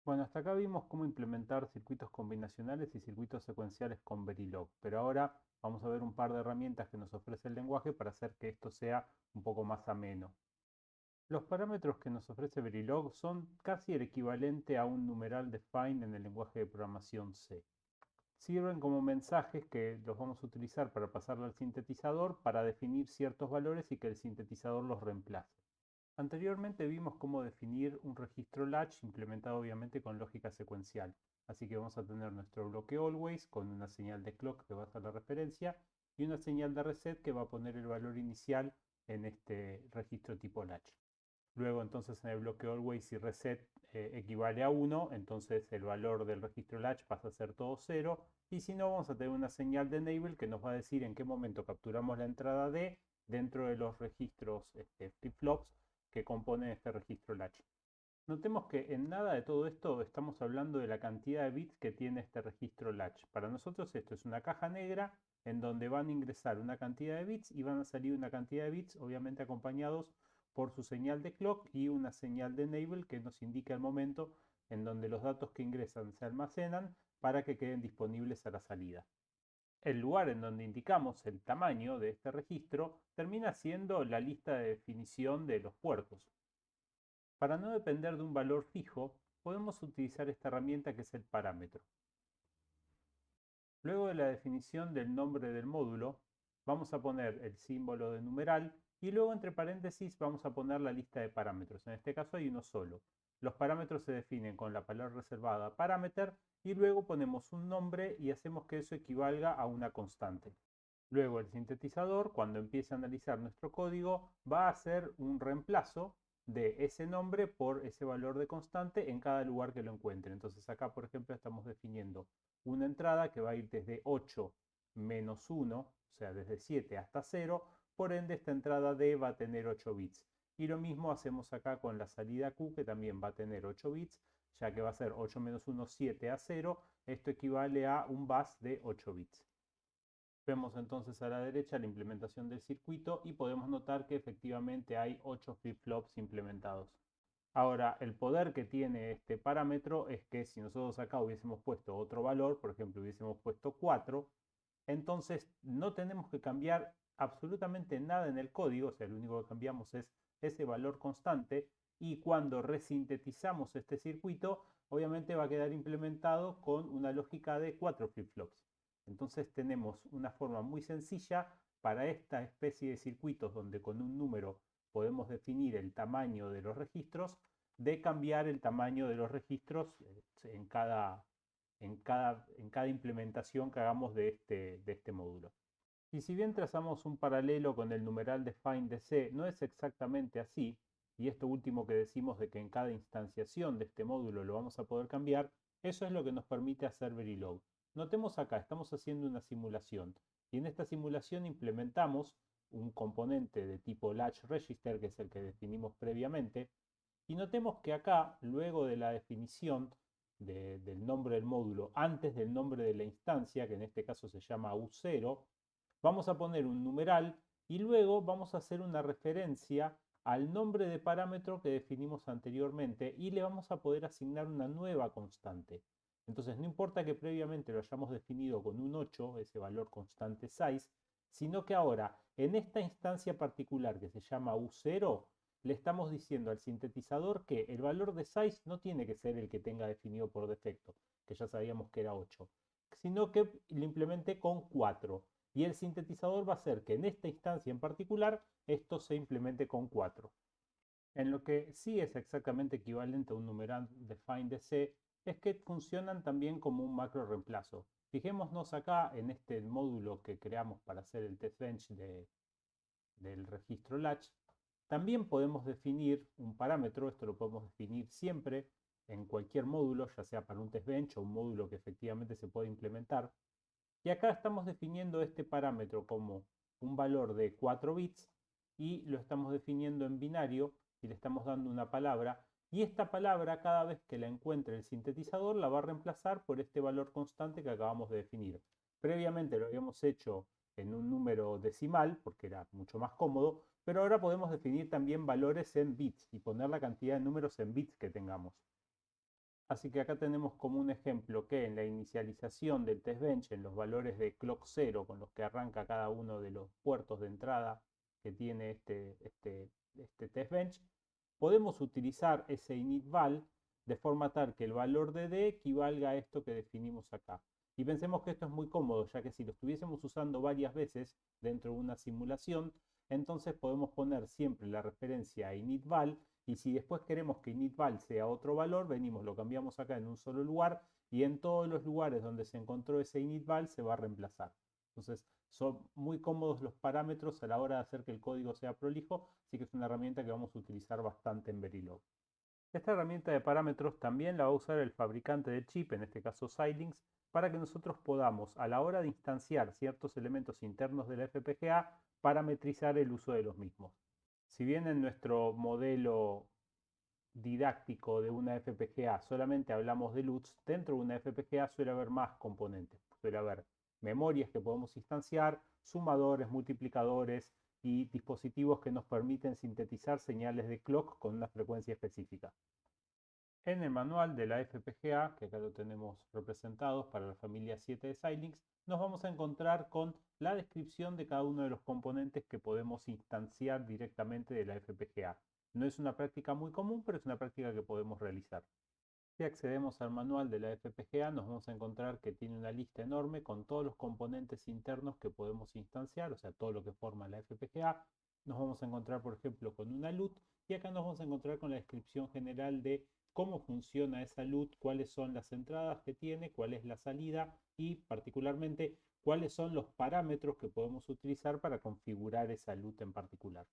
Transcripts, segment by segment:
Bueno, hasta acá vimos cómo implementar circuitos combinacionales y circuitos secuenciales con Verilog, pero ahora vamos a ver un par de herramientas que nos ofrece el lenguaje para hacer que esto sea un poco más ameno. Los parámetros que nos ofrece Verilog son casi el equivalente a un numeral de find en el lenguaje de programación C. Sirven como mensajes que los vamos a utilizar para pasarle al sintetizador para definir ciertos valores y que el sintetizador los reemplace. Anteriormente vimos cómo definir un registro latch implementado obviamente con lógica secuencial. Así que vamos a tener nuestro bloque always con una señal de clock que va a ser la referencia y una señal de reset que va a poner el valor inicial en este registro tipo latch. Luego entonces en el bloque always y reset equivale a 1, entonces el valor del registro latch pasa a ser todo 0 y si no vamos a tener una señal de enable que nos va a decir en qué momento capturamos la entrada D dentro de los registros flip-flops que componen este registro latch. Notemos que en nada de todo esto estamos hablando de la cantidad de bits que tiene este registro latch. Para nosotros esto es una caja negra en donde van a ingresar una cantidad de bits y van a salir una cantidad de bits, obviamente acompañados por su señal de clock y una señal de enable que nos indica el momento en donde los datos que ingresan se almacenan para que queden disponibles a la salida. El lugar en donde indicamos el tamaño de este registro termina siendo la lista de definición de los puertos. Para no depender de un valor fijo, podemos utilizar esta herramienta que es el parámetro. Luego de la definición del nombre del módulo, vamos a poner el símbolo de numeral y luego entre paréntesis vamos a poner la lista de parámetros. En este caso hay uno solo. Los parámetros se definen con la palabra reservada parameter y luego ponemos un nombre y hacemos que eso equivalga a una constante. Luego el sintetizador, cuando empiece a analizar nuestro código, va a hacer un reemplazo de ese nombre por ese valor de constante en cada lugar que lo encuentre. Entonces acá, por ejemplo, estamos definiendo una entrada que va a ir desde 8 menos 1, o sea, desde 7 hasta 0. Por ende, esta entrada D va a tener 8 bits. Y lo mismo hacemos acá con la salida Q, que también va a tener 8 bits, ya que va a ser 8 menos 1, 7 a 0. Esto equivale a un bus de 8 bits. Vemos entonces a la derecha la implementación del circuito y podemos notar que efectivamente hay 8 flip-flops implementados. Ahora, el poder que tiene este parámetro es que si nosotros acá hubiésemos puesto otro valor, por ejemplo, hubiésemos puesto 4, entonces no tenemos que cambiar absolutamente nada en el código, o sea, lo único que cambiamos es ese valor constante y cuando resintetizamos este circuito, obviamente va a quedar implementado con una lógica de 4 flip-flops. Entonces tenemos una forma muy sencilla para esta especie de circuitos donde con un número podemos definir el tamaño de los registros, de cambiar el tamaño de los registros en cada implementación que hagamos de este módulo. Y si bien trazamos un paralelo con el numeral de find de C, no es exactamente así, y esto último que decimos de que en cada instanciación de este módulo lo vamos a poder cambiar, eso es lo que nos permite hacer Verilog. Notemos acá, estamos haciendo una simulación, y en esta simulación implementamos un componente de tipo latch register, que es el que definimos previamente, y notemos que acá, luego de la definición del nombre del módulo, antes del nombre de la instancia, que en este caso se llama U0, vamos a poner un numeral y luego vamos a hacer una referencia al nombre de parámetro que definimos anteriormente y le vamos a poder asignar una nueva constante. Entonces no importa que previamente lo hayamos definido con un 8, ese valor constante size, sino que ahora en esta instancia particular que se llama U0, le estamos diciendo al sintetizador que el valor de size no tiene que ser el que tenga definido por defecto, que ya sabíamos que era 8, sino que lo implemente con 4. Y el sintetizador va a hacer que en esta instancia en particular esto se implemente con 4. En lo que sí es exactamente equivalente a un numeral define de C es que funcionan también como un macro reemplazo. Fijémonos acá en este módulo que creamos para hacer el test bench del registro latch. También podemos definir un parámetro, esto lo podemos definir siempre en cualquier módulo, ya sea para un test bench o un módulo que efectivamente se puede implementar. Y acá estamos definiendo este parámetro como un valor de 4 bits y lo estamos definiendo en binario y le estamos dando una palabra. Y esta palabra, cada vez que la encuentre el sintetizador, la va a reemplazar por este valor constante que acabamos de definir. Previamente lo habíamos hecho en un número decimal, porque era mucho más cómodo, pero ahora podemos definir también valores en bits y poner la cantidad de números en bits que tengamos. Así que acá tenemos como un ejemplo que en la inicialización del test bench, en los valores de clock 0 con los que arranca cada uno de los puertos de entrada que tiene este test bench, podemos utilizar ese initval de forma tal que el valor de D equivalga a esto que definimos acá. Y pensemos que esto es muy cómodo, ya que si lo estuviésemos usando varias veces dentro de una simulación, entonces podemos poner siempre la referencia a initval, y si después queremos que initval sea otro valor, venimos, lo cambiamos acá en un solo lugar y en todos los lugares donde se encontró ese initval se va a reemplazar. Entonces son muy cómodos los parámetros a la hora de hacer que el código sea prolijo, así que es una herramienta que vamos a utilizar bastante en Verilog. Esta herramienta de parámetros también la va a usar el fabricante del chip, en este caso Xilinx, para que nosotros podamos, a la hora de instanciar ciertos elementos internos de la FPGA, parametrizar el uso de los mismos. Si bien en nuestro modelo didáctico de una FPGA solamente hablamos de LUTs, dentro de una FPGA suele haber más componentes. Suele haber memorias que podemos instanciar, sumadores, multiplicadores y dispositivos que nos permiten sintetizar señales de clock con una frecuencia específica. En el manual de la FPGA, que acá lo tenemos representado para la familia 7 de Xilinx, nos vamos a encontrar con la descripción de cada uno de los componentes que podemos instanciar directamente de la FPGA. No es una práctica muy común, pero es una práctica que podemos realizar. Si accedemos al manual de la FPGA, nos vamos a encontrar que tiene una lista enorme con todos los componentes internos que podemos instanciar, o sea, todo lo que forma la FPGA. Nos vamos a encontrar, por ejemplo, con una LUT, y acá nos vamos a encontrar con la descripción general de cómo funciona esa LUT, cuáles son las entradas que tiene, cuál es la salida y particularmente cuáles son los parámetros que podemos utilizar para configurar esa LUT en particular.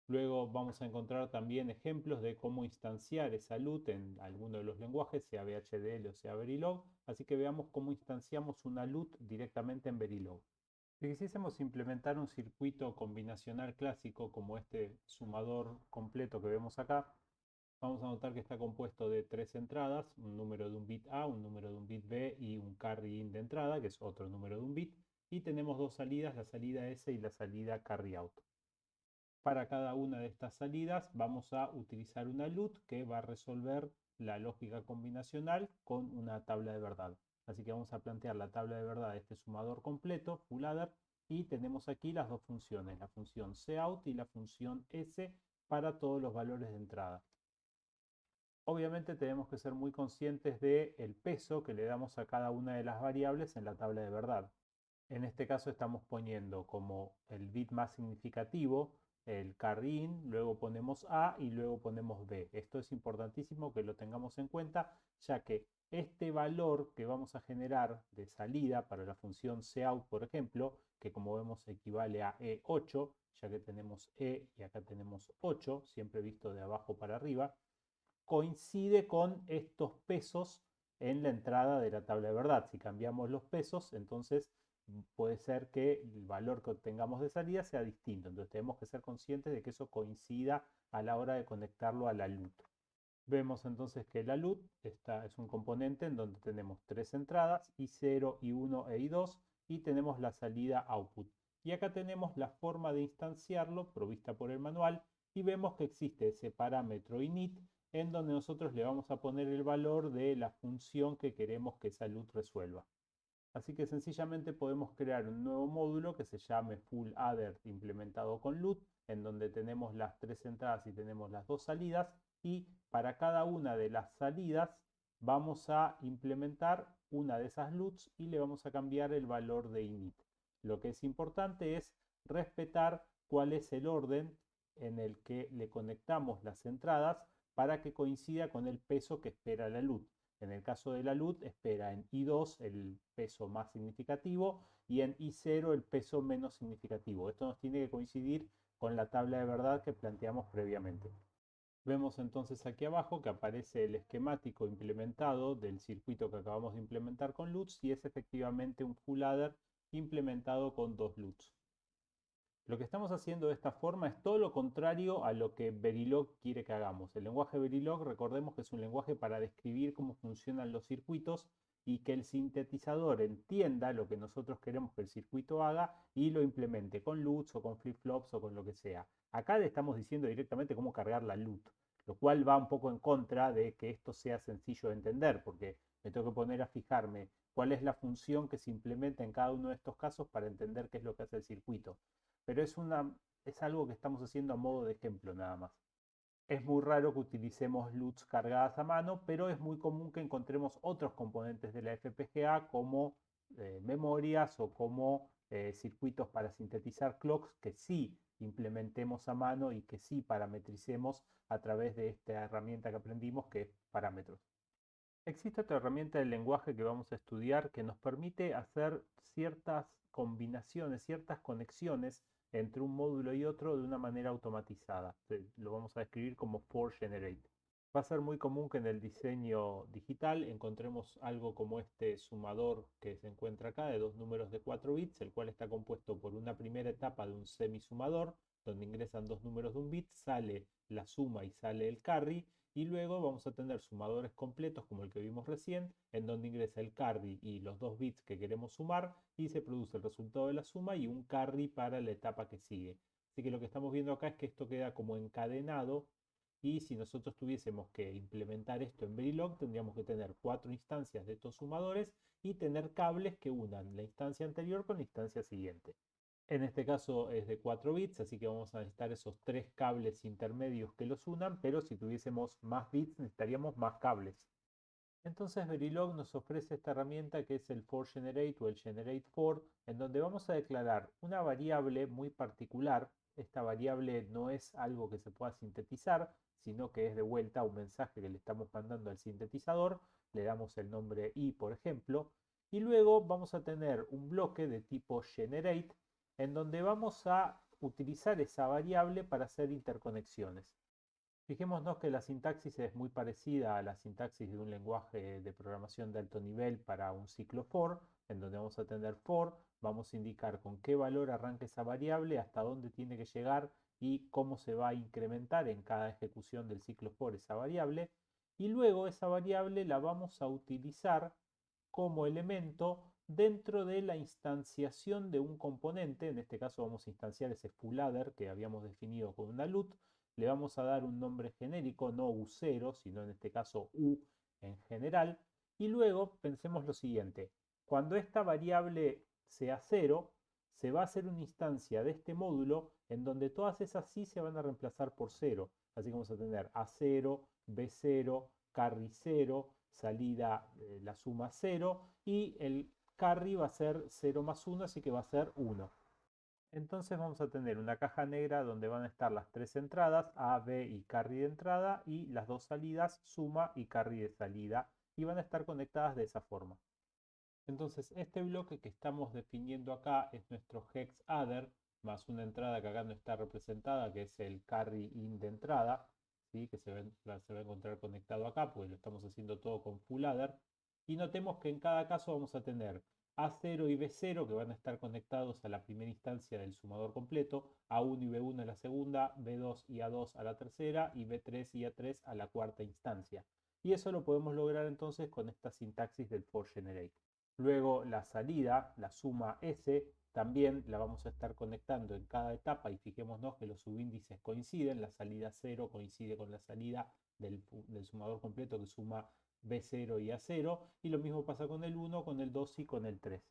Luego vamos a encontrar también ejemplos de cómo instanciar esa LUT en alguno de los lenguajes, sea VHDL o sea Verilog. Así que veamos cómo instanciamos una LUT directamente en Verilog. Si quisiésemos implementar un circuito combinacional clásico como este sumador completo que vemos acá, vamos a notar que está compuesto de tres entradas, un número de un bit A, un número de un bit B y un carry in de entrada, que es otro número de un bit. Y tenemos dos salidas, la salida S y la salida carry out. Para cada una de estas salidas vamos a utilizar una LUT que va a resolver la lógica combinacional con una tabla de verdad. Así que vamos a plantear la tabla de verdad de este sumador completo, full adder, y tenemos aquí las dos funciones, la función cout y la función s para todos los valores de entrada. Obviamente tenemos que ser muy conscientes del peso que le damos a cada una de las variables en la tabla de verdad. En este caso estamos poniendo como el bit más significativo el carry in, luego ponemos A y luego ponemos B. Esto es importantísimo que lo tengamos en cuenta, ya que este valor que vamos a generar de salida para la función cout, por ejemplo, que como vemos equivale a E8, ya que tenemos E y acá tenemos 8, siempre visto de abajo para arriba, coincide con estos pesos en la entrada de la tabla de verdad. Si cambiamos los pesos, entonces puede ser que el valor que obtengamos de salida sea distinto. Entonces tenemos que ser conscientes de que eso coincida a la hora de conectarlo a la LUT. Vemos entonces que la LUT es un componente en donde tenemos tres entradas, I0, I1 e I2, y tenemos la salida output. Y acá tenemos la forma de instanciarlo provista por el manual, y vemos que existe ese parámetro init en donde nosotros le vamos a poner el valor de la función que queremos que esa LUT resuelva. Así que sencillamente podemos crear un nuevo módulo que se llame full adder implementado con LUT, en donde tenemos las tres entradas y tenemos las dos salidas, y para cada una de las salidas vamos a implementar una de esas LUTs y le vamos a cambiar el valor de init. Lo que es importante es respetar cuál es el orden en el que le conectamos las entradas para que coincida con el peso que espera la LUT. En el caso de la LUT espera en I2 el peso más significativo y en I0 el peso menos significativo. Esto nos tiene que coincidir con la tabla de verdad que planteamos previamente. Vemos entonces aquí abajo que aparece el esquemático implementado del circuito que acabamos de implementar con LUTs y es efectivamente un full adder implementado con dos LUTs. Lo que estamos haciendo de esta forma es todo lo contrario a lo que Verilog quiere que hagamos. El lenguaje Verilog, recordemos que es un lenguaje para describir cómo funcionan los circuitos y que el sintetizador entienda lo que nosotros queremos que el circuito haga y lo implemente con LUTs o con flip-flops o con lo que sea. Acá le estamos diciendo directamente cómo cargar la LUT. lo cual va un poco en contra de que esto sea sencillo de entender, porque me tengo que poner a fijarme cuál es la función que se implementa en cada uno de estos casos para entender qué es lo que hace el circuito. Pero es algo que estamos haciendo a modo de ejemplo nada más. Es muy raro que utilicemos LUTs cargadas a mano, pero es muy común que encontremos otros componentes de la FPGA como memorias o como circuitos para sintetizar clocks que sí implementemos a mano y que sí parametricemos a través de esta herramienta que aprendimos que es parámetros. Existe otra herramienta del lenguaje que vamos a estudiar que nos permite hacer ciertas combinaciones, ciertas conexiones entre un módulo y otro de una manera automatizada. Lo vamos a describir como for generate. Va a ser muy común que en el diseño digital encontremos algo como este sumador que se encuentra acá de dos números de 4 bits, el cual está compuesto por una primera etapa de un semisumador, donde ingresan dos números de un bit, sale la suma y sale el carry, y luego vamos a tener sumadores completos como el que vimos recién, en donde ingresa el carry y los dos bits que queremos sumar y se produce el resultado de la suma y un carry para la etapa que sigue. Así que lo que estamos viendo acá es que esto queda como encadenado y si nosotros tuviésemos que implementar esto en Verilog tendríamos que tener 4 instancias de estos sumadores y tener cables que unan la instancia anterior con la instancia siguiente. En este caso es de 4 bits, así que vamos a necesitar esos 3 cables intermedios que los unan, pero si tuviésemos más bits necesitaríamos más cables. Entonces Verilog nos ofrece esta herramienta que es el forGenerate o el generate_for, en donde vamos a declarar una variable muy particular. Esta variable no es algo que se pueda sintetizar, sino que es de vuelta un mensaje que le estamos mandando al sintetizador. Le damos el nombre i, por ejemplo, y luego vamos a tener un bloque de tipo generate en donde vamos a utilizar esa variable para hacer interconexiones. Fijémonos que la sintaxis es muy parecida a la sintaxis de un lenguaje de programación de alto nivel para un ciclo for, en donde vamos a tener for, vamos a indicar con qué valor arranca esa variable, hasta dónde tiene que llegar y cómo se va a incrementar en cada ejecución del ciclo for esa variable, y luego esa variable la vamos a utilizar como elemento dentro de la instanciación de un componente. En este caso vamos a instanciar ese full adder que habíamos definido con una LUT. Le vamos a dar un nombre genérico, no U0, sino en este caso U en general. Y luego pensemos lo siguiente. Cuando esta variable sea 0, se va a hacer una instancia de este módulo en donde todas esas sí se van a reemplazar por 0. Así que vamos a tener A0, B0, carry 0, salida la suma 0 y el carry va a ser 0 más 1, así que va a ser 1. Entonces vamos a tener una caja negra donde van a estar las tres entradas, A, B y carry de entrada, y las dos salidas, suma y carry de salida, y van a estar conectadas de esa forma. Entonces este bloque que estamos definiendo acá es nuestro hex adder, más una entrada que acá no está representada, que es el carry in de entrada, ¿sí? Que se va a encontrar conectado acá, porque lo estamos haciendo todo con full adder. Y notemos que en cada caso vamos a tener A0 y B0 que van a estar conectados a la primera instancia del sumador completo, A1 y B1 a la segunda, B2 y A2 a la tercera y B3 y A3 a la cuarta instancia. Y eso lo podemos lograr entonces con esta sintaxis del forGenerate. Luego la salida, la suma S, también la vamos a estar conectando en cada etapa y fijémonos que los subíndices coinciden. La salida 0 coincide con la salida del sumador completo que suma B0 y A0, y lo mismo pasa con el 1, con el 2 y con el 3.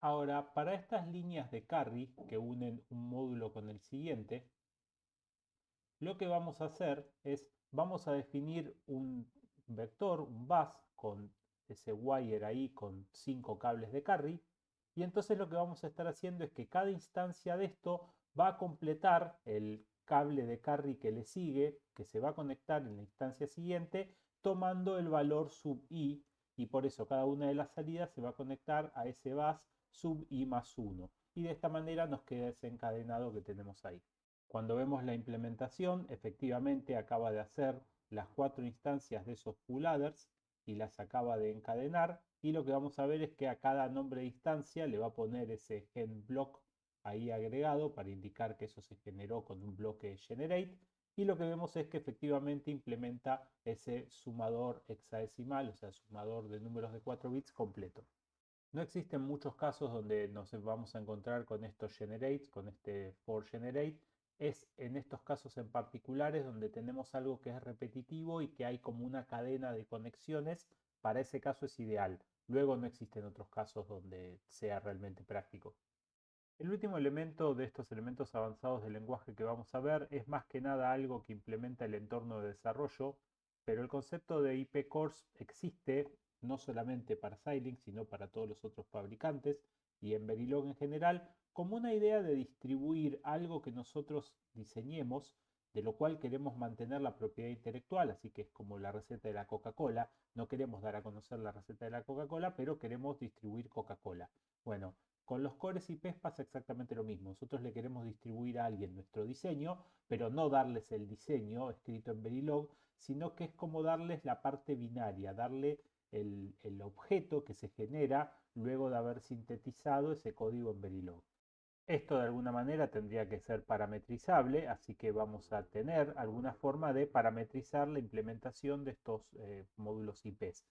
Ahora, para estas líneas de carry que unen un módulo con el siguiente, lo que vamos a hacer es, vamos a definir un vector, un bus, con ese wire ahí con 5 cables de carry, y entonces lo que vamos a estar haciendo es que cada instancia de esto va a completar el cable de carry que le sigue, que se va a conectar en la instancia siguiente, tomando el valor sub i, y por eso cada una de las salidas se va a conectar a ese bus sub i más 1, y de esta manera nos queda ese encadenado que tenemos ahí. Cuando vemos la implementación, efectivamente acaba de hacer las 4 instancias de esos full adders y las acaba de encadenar, y lo que vamos a ver es que a cada nombre de instancia le va a poner ese gen block ahí agregado para indicar que eso se generó con un bloque generate, y lo que vemos es que efectivamente implementa ese sumador hexadecimal, o sea, sumador de números de 4 bits completo. No existen muchos casos donde nos vamos a encontrar con estos generates, con este for generate, Es en estos casos en particulares donde tenemos algo que es repetitivo y que hay como una cadena de conexiones. Para ese caso es ideal. Luego no existen otros casos donde sea realmente práctico. El último elemento de estos elementos avanzados del lenguaje que vamos a ver es más que nada algo que implementa el entorno de desarrollo, pero el concepto de IP cores existe no solamente para Xilinx, sino para todos los otros fabricantes y en Verilog en general, como una idea de distribuir algo que nosotros diseñemos, de lo cual queremos mantener la propiedad intelectual, así que es como la receta de la Coca-Cola. No queremos dar a conocer la receta de la Coca-Cola, pero queremos distribuir Coca-Cola. Bueno, con los cores IPs pasa exactamente lo mismo. Nosotros le queremos distribuir a alguien nuestro diseño, pero no darles el diseño escrito en Verilog, sino que es como darles la parte binaria, darle el objeto que se genera luego de haber sintetizado ese código en Verilog. Esto de alguna manera tendría que ser parametrizable, así que vamos a tener alguna forma de parametrizar la implementación de estos módulos IPs.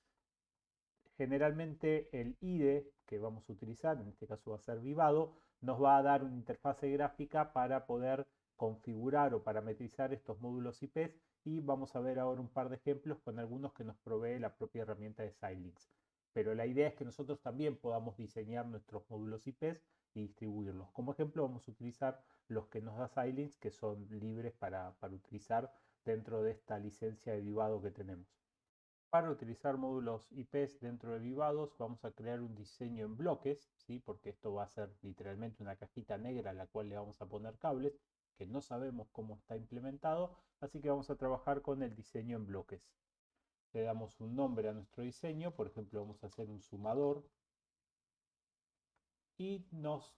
Generalmente el IDE que vamos a utilizar, en este caso va a ser Vivado, nos va a dar una interfase gráfica para poder configurar o parametrizar estos módulos IPs y vamos a ver ahora un par de ejemplos con algunos que nos provee la propia herramienta de Xilinx. Pero la idea es que nosotros también podamos diseñar nuestros módulos IPs y distribuirlos. Como ejemplo vamos a utilizar los que nos da Xilinx, que son libres para utilizar dentro de esta licencia de Vivado que tenemos. Para utilizar módulos IPs dentro de Vivados vamos a crear un diseño en bloques, ¿sí? Porque esto va a ser literalmente una cajita negra a la cual le vamos a poner cables, que no sabemos cómo está implementado, así que vamos a trabajar con el diseño en bloques. Le damos un nombre a nuestro diseño, por ejemplo vamos a hacer un sumador y nos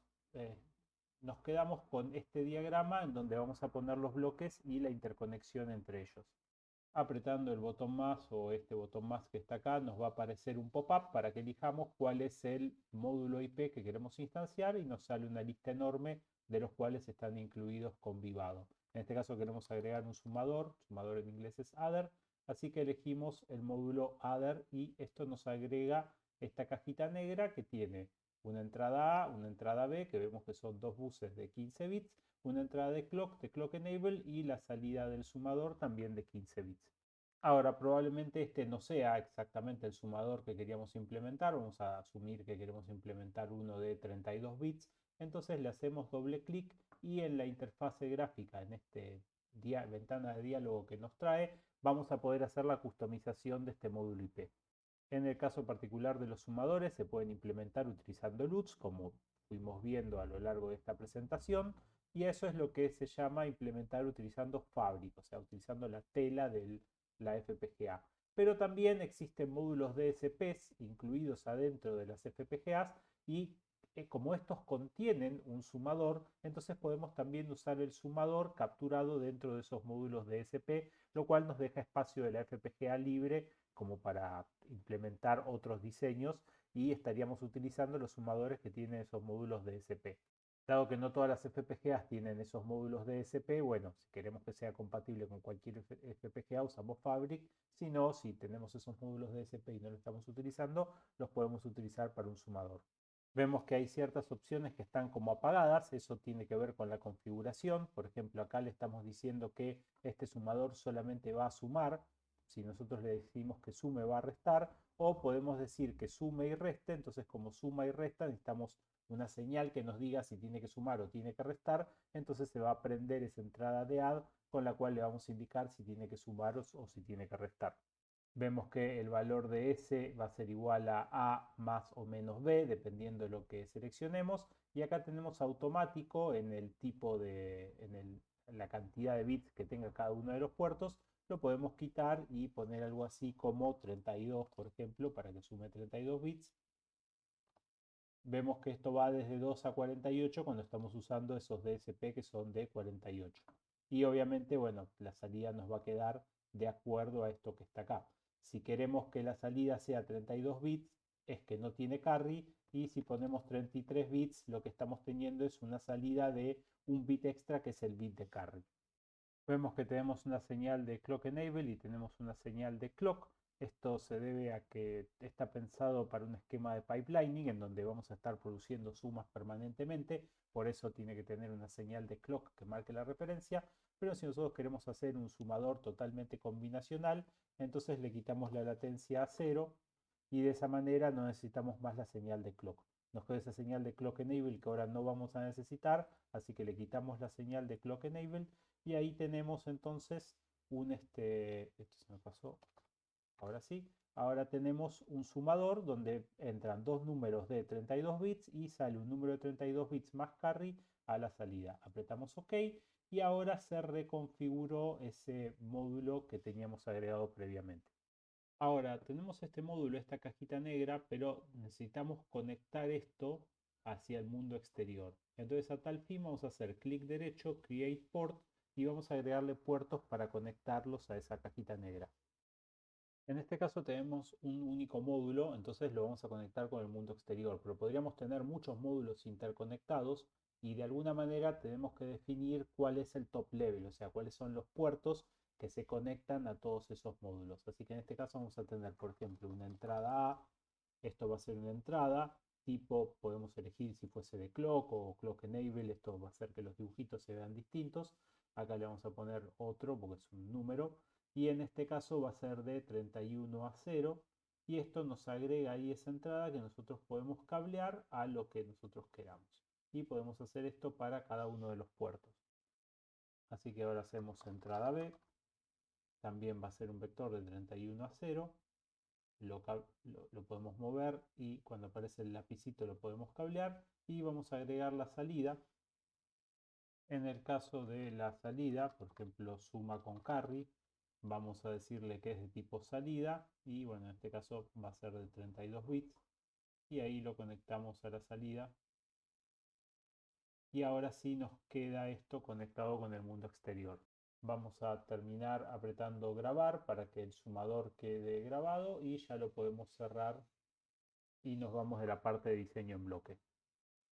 quedamos con este diagrama en donde vamos a poner los bloques y la interconexión entre ellos. Apretando el botón más o este botón más que está acá, nos va a aparecer un pop-up para que elijamos cuál es el módulo IP que queremos instanciar y nos sale una lista enorme de los cuales están incluidos con Vivado. En este caso queremos agregar un sumador en inglés es adder, así que elegimos el módulo adder y esto nos agrega esta cajita negra que tiene una entrada A, una entrada B, que vemos que son dos buses de 15 bits, una entrada de clock enable y la salida del sumador también de 15 bits. Ahora, probablemente este no sea exactamente el sumador que queríamos implementar, vamos a asumir que queremos implementar uno de 32 bits, entonces le hacemos doble clic y en la interfase gráfica, en esta ventana de diálogo que nos trae, vamos a poder hacer la customización de este módulo IP. En el caso particular de los sumadores se pueden implementar utilizando LUTs, como fuimos viendo a lo largo de esta presentación, y eso es lo que se llama implementar utilizando Fabric, o sea, utilizando la tela de la FPGA. Pero también existen módulos DSPs incluidos adentro de las FPGAs y como estos contienen un sumador, entonces podemos también usar el sumador capturado dentro de esos módulos DSP, lo cual nos deja espacio de la FPGA libre como para implementar otros diseños y estaríamos utilizando los sumadores que tienen esos módulos DSP. Dado que no todas las FPGAs tienen esos módulos DSP, bueno, si queremos que sea compatible con cualquier FPGA usamos Fabric, si no, si tenemos esos módulos DSP y no los estamos utilizando, los podemos utilizar para un sumador. Vemos que hay ciertas opciones que están como apagadas, eso tiene que ver con la configuración. Por ejemplo, acá le estamos diciendo que este sumador solamente va a sumar. Si nosotros le decimos que sume va a restar, o podemos decir que sume y reste, entonces como suma y resta necesitamos una señal que nos diga si tiene que sumar o tiene que restar, entonces se va a prender esa entrada de add con la cual le vamos a indicar si tiene que sumar o si tiene que restar. Vemos que el valor de S va a ser igual a más o menos B, dependiendo de lo que seleccionemos. Y acá tenemos automático en el tipo la cantidad de bits que tenga cada uno de los puertos. Lo podemos quitar y poner algo así como 32, por ejemplo, para que sume 32 bits. Vemos que esto va desde 2 a 48 cuando estamos usando esos DSP que son de 48. Y obviamente, bueno, la salida nos va a quedar de acuerdo a esto que está acá. Si queremos que la salida sea 32 bits, es que no tiene carry. Y si ponemos 33 bits, lo que estamos teniendo es una salida de un bit extra, que es el bit de carry. Vemos que tenemos una señal de clock enable y tenemos una señal de clock. Esto se debe a que está pensado para un esquema de pipelining en donde vamos a estar produciendo sumas permanentemente, por eso tiene que tener una señal de clock que marque la referencia, pero si nosotros queremos hacer un sumador totalmente combinacional, entonces le quitamos la latencia a cero y de esa manera no necesitamos más la señal de clock. Nos queda esa señal de clock enable que ahora no vamos a necesitar, así que le quitamos la señal de clock enable y ahí tenemos entonces esto se me pasó, ahora sí, ahora tenemos un sumador donde entran dos números de 32 bits y sale un número de 32 bits más carry a la salida. Apretamos OK y ahora se reconfiguró ese módulo que teníamos agregado previamente. Ahora tenemos este módulo, esta cajita negra, pero necesitamos conectar esto hacia el mundo exterior. Entonces a tal fin vamos a hacer clic derecho, Create Port y vamos a agregarle puertos para conectarlos a esa cajita negra. En este caso tenemos un único módulo, entonces lo vamos a conectar con el mundo exterior, pero podríamos tener muchos módulos interconectados y de alguna manera tenemos que definir cuál es el top level, o sea, cuáles son los puertos que se conectan a todos esos módulos. Así que en este caso vamos a tener, por ejemplo, una entrada A, esto va a ser una entrada, tipo podemos elegir si fuese de clock o clock enable, esto va a hacer que los dibujitos se vean distintos. Acá le vamos a poner otro porque es un número y en este caso va a ser de 31 a 0 y esto nos agrega ahí esa entrada que nosotros podemos cablear a lo que nosotros queramos y podemos hacer esto para cada uno de los puertos. Así que ahora hacemos entrada B, también va a ser un vector de 31 a 0, lo podemos mover y cuando aparece el lapicito lo podemos cablear y vamos a agregar la salida. En el caso de la salida, por ejemplo, suma con carry, vamos a decirle que es de tipo salida y bueno, en este caso va a ser de 32 bits y ahí lo conectamos a la salida y ahora sí nos queda esto conectado con el mundo exterior. Vamos a terminar apretando grabar para que el sumador quede grabado y ya lo podemos cerrar y nos vamos de la parte de diseño en bloque.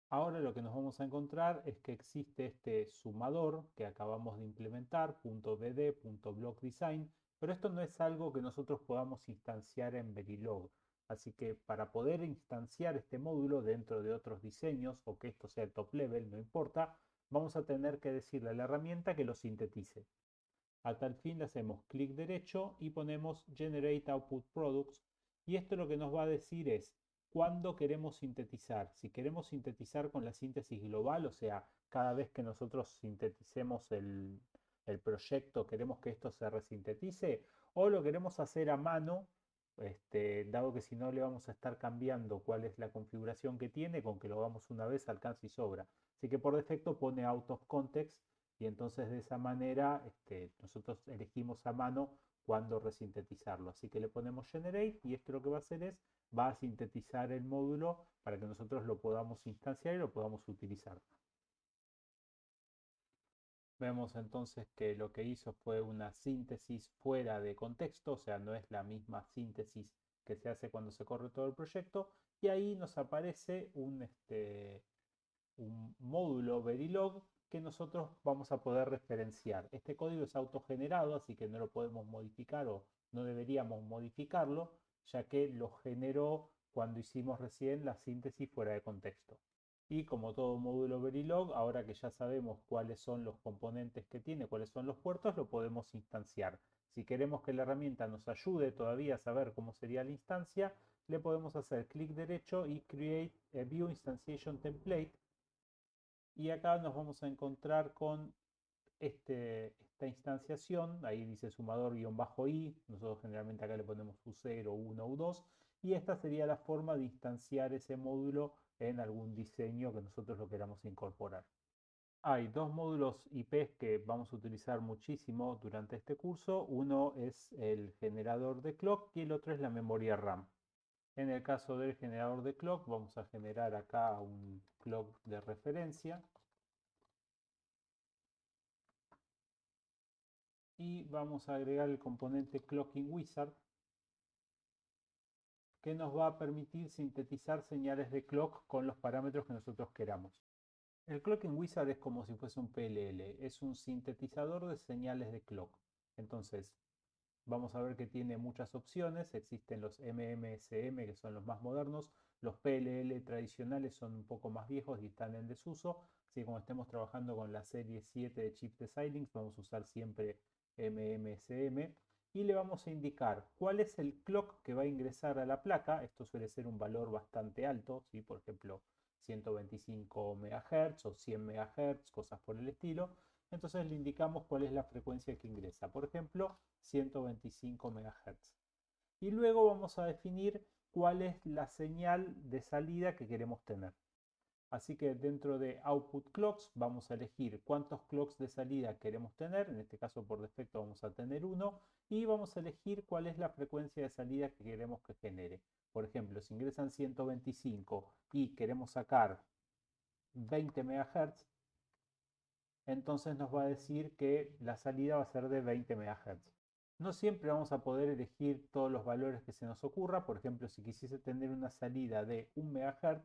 Ahora lo que nos vamos a encontrar es que existe este sumador que acabamos de implementar, .bd.blockdesign, pero esto no es algo que nosotros podamos instanciar en Verilog. Así que para poder instanciar este módulo dentro de otros diseños o que esto sea el top level, no importa, vamos a tener que decirle a la herramienta que lo sintetice. A tal fin le hacemos clic derecho y ponemos Generate Output Products y esto lo que nos va a decir es cuándo queremos sintetizar. Si queremos sintetizar con la síntesis global, o sea, cada vez que nosotros sinteticemos el proyecto queremos que esto se resintetice o lo queremos hacer a mano, dado que si no le vamos a estar cambiando cuál es la configuración que tiene, con que lo hagamos una vez alcanza y sobra. Así que por defecto pone out of context y entonces de esa manera nosotros elegimos a mano cuándo resintetizarlo. Así que le ponemos generate y esto lo que va a hacer es, va a sintetizar el módulo para que nosotros lo podamos instanciar y lo podamos utilizar. Vemos entonces que lo que hizo fue una síntesis fuera de contexto, o sea, no es la misma síntesis que se hace cuando se corre todo el proyecto, y ahí nos aparece un módulo Verilog que nosotros vamos a poder referenciar. Este código es autogenerado, así que no lo podemos modificar o no deberíamos modificarlo, ya que lo generó cuando hicimos recién la síntesis fuera de contexto. Y como todo módulo Verilog, ahora que ya sabemos cuáles son los componentes que tiene, cuáles son los puertos, lo podemos instanciar. Si queremos que la herramienta nos ayude todavía a saber cómo sería la instancia, le podemos hacer clic derecho y Create a View Instantiation Template y acá nos vamos a encontrar con esta instanciación, ahí dice sumador-i, nosotros generalmente acá le ponemos U0, U1, U2, y esta sería la forma de instanciar ese módulo en algún diseño que nosotros lo queramos incorporar. Hay dos módulos IP que vamos a utilizar muchísimo durante este curso, uno es el generador de clock y el otro es la memoria RAM. En el caso del generador de clock vamos a generar acá un clock de referencia y vamos a agregar el componente Clocking Wizard que nos va a permitir sintetizar señales de clock con los parámetros que nosotros queramos. El Clocking Wizard es como si fuese un PLL, es un sintetizador de señales de clock. Entonces, Vamos a ver que tiene muchas opciones. Existen los MMSM, que son los más modernos. Los PLL tradicionales son un poco más viejos y están en desuso. Así que como estemos trabajando con la serie 7 de chips de Xilinx, vamos a usar siempre MMSM. Y le vamos a indicar cuál es el clock que va a ingresar a la placa. Esto suele ser un valor bastante alto, ¿sí? Por ejemplo, 125 MHz o 100 MHz, cosas por el estilo. Entonces le indicamos cuál es la frecuencia que ingresa. Por ejemplo, 125 MHz. Y luego vamos a definir cuál es la señal de salida que queremos tener. Así que dentro de Output Clocks vamos a elegir cuántos clocks de salida queremos tener. En este caso por defecto vamos a tener uno. Y vamos a elegir cuál es la frecuencia de salida que queremos que genere. Por ejemplo, si ingresan 125 y queremos sacar 20 MHz, entonces nos va a decir que la salida va a ser de 20 MHz. No siempre vamos a poder elegir todos los valores que se nos ocurra. Por ejemplo, si quisiese tener una salida de 1 MHz,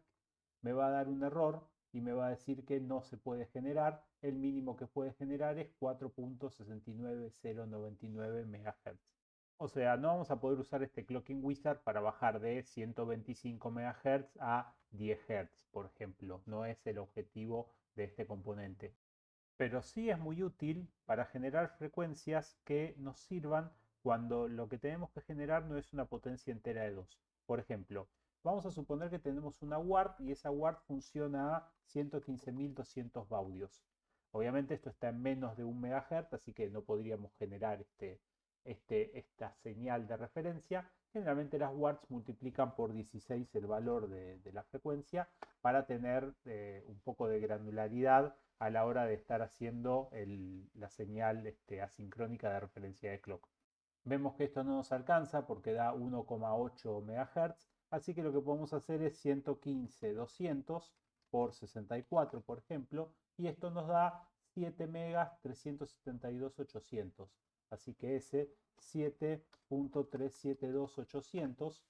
me va a dar un error y me va a decir que no se puede generar. El mínimo que puede generar es 4.69099 MHz. O sea, no vamos a poder usar este Clocking Wizard para bajar de 125 MHz a 10 Hz, por ejemplo. No es el objetivo de este componente. Pero sí es muy útil para generar frecuencias que nos sirvan cuando lo que tenemos que generar no es una potencia entera de 2. Por ejemplo, vamos a suponer que tenemos una warp y esa warp funciona a 115.200 baudios. Obviamente esto está en menos de 1 MHz, así que no podríamos generar esta señal de referencia. Generalmente las warps multiplican por 16 el valor de la frecuencia para tener un poco de granularidad a la hora de estar haciendo la señal asincrónica de referencia de clock. Vemos que esto no nos alcanza porque da 1,8 MHz, así que lo que podemos hacer es 115.200 por 64, por ejemplo, y esto nos da 7 megas 372.800. Así que ese 7.372800,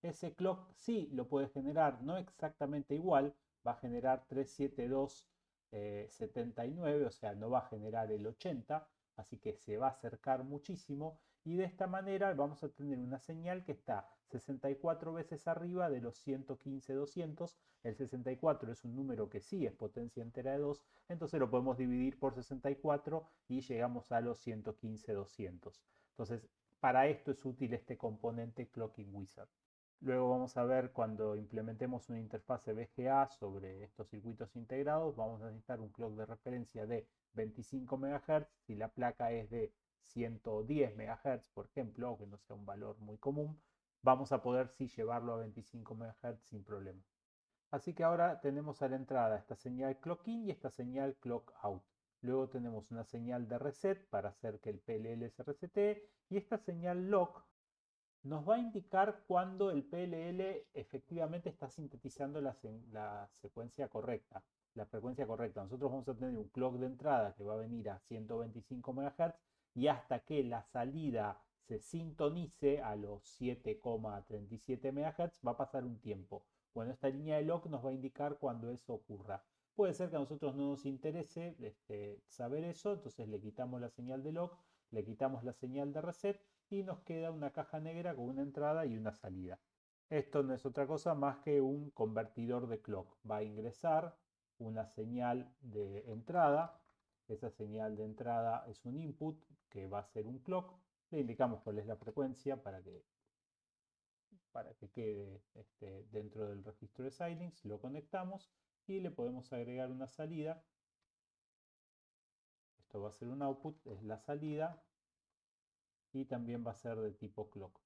ese clock sí lo puede generar, no exactamente igual, va a generar 372.79, o sea, no va a generar el 80, así que se va a acercar muchísimo y de esta manera vamos a tener una señal que está 64 veces arriba de los 115.200. El 64 es un número que sí es potencia entera de 2, entonces lo podemos dividir por 64 y llegamos a los 115.200. Entonces, para esto es útil este componente Clocking Wizard. Luego vamos a ver cuando implementemos una interfase VGA sobre estos circuitos integrados, vamos a necesitar un clock de referencia de 25 MHz. Si la placa es de 110 MHz, por ejemplo, que no sea un valor muy común, vamos a poder sí llevarlo a 25 MHz sin problema. Así que ahora tenemos a la entrada esta señal clock in y esta señal clock out. Luego tenemos una señal de reset para hacer que el PLL se resete y esta señal lock nos va a indicar cuando el PLL efectivamente está sintetizando la secuencia correcta, la frecuencia correcta. Nosotros vamos a tener un clock de entrada que va a venir a 125 MHz y hasta que la salida se sintonice a los 7,37 MHz va a pasar un tiempo. Bueno, esta línea de log nos va a indicar cuando eso ocurra. Puede ser que a nosotros no nos interese saber eso, entonces le quitamos la señal de log, le quitamos la señal de reset y nos queda una caja negra con una entrada y una salida. Esto no es otra cosa más que un convertidor de clock. Va a ingresar una señal de entrada. Esa señal de entrada es un input que va a ser un clock. Le indicamos cuál es la frecuencia para que quede dentro del registro de Xilinx. Lo conectamos y le podemos agregar una salida. Esto va a ser un output, es la salida y también va a ser de tipo clock.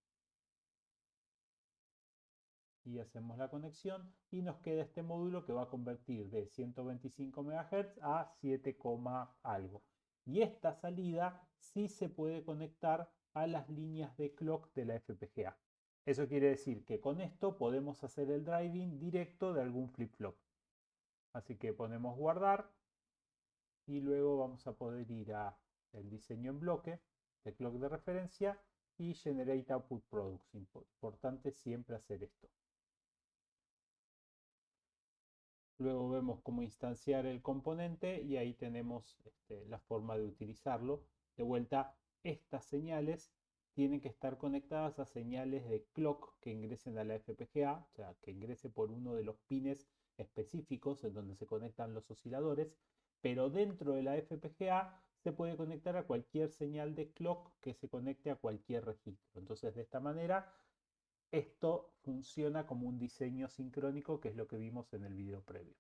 Y hacemos la conexión y nos queda este módulo que va a convertir de 125 MHz a 7, algo. Y esta salida sí se puede conectar a las líneas de clock de la FPGA. Eso quiere decir que con esto podemos hacer el driving directo de algún flip-flop. Así que ponemos guardar y luego vamos a poder ir a el diseño en bloque de clock de referencia y generate output products. Importante siempre hacer esto. Luego vemos cómo instanciar el componente y ahí tenemos la forma de utilizarlo. De vuelta, estas señales tienen que estar conectadas a señales de clock que ingresen a la FPGA, o sea, que ingrese por uno de los pines específicos en donde se conectan los osciladores, pero dentro de la FPGA se puede conectar a cualquier señal de clock que se conecte a cualquier registro. Entonces, de esta manera, esto funciona como un diseño sincrónico, que es lo que vimos en el video previo.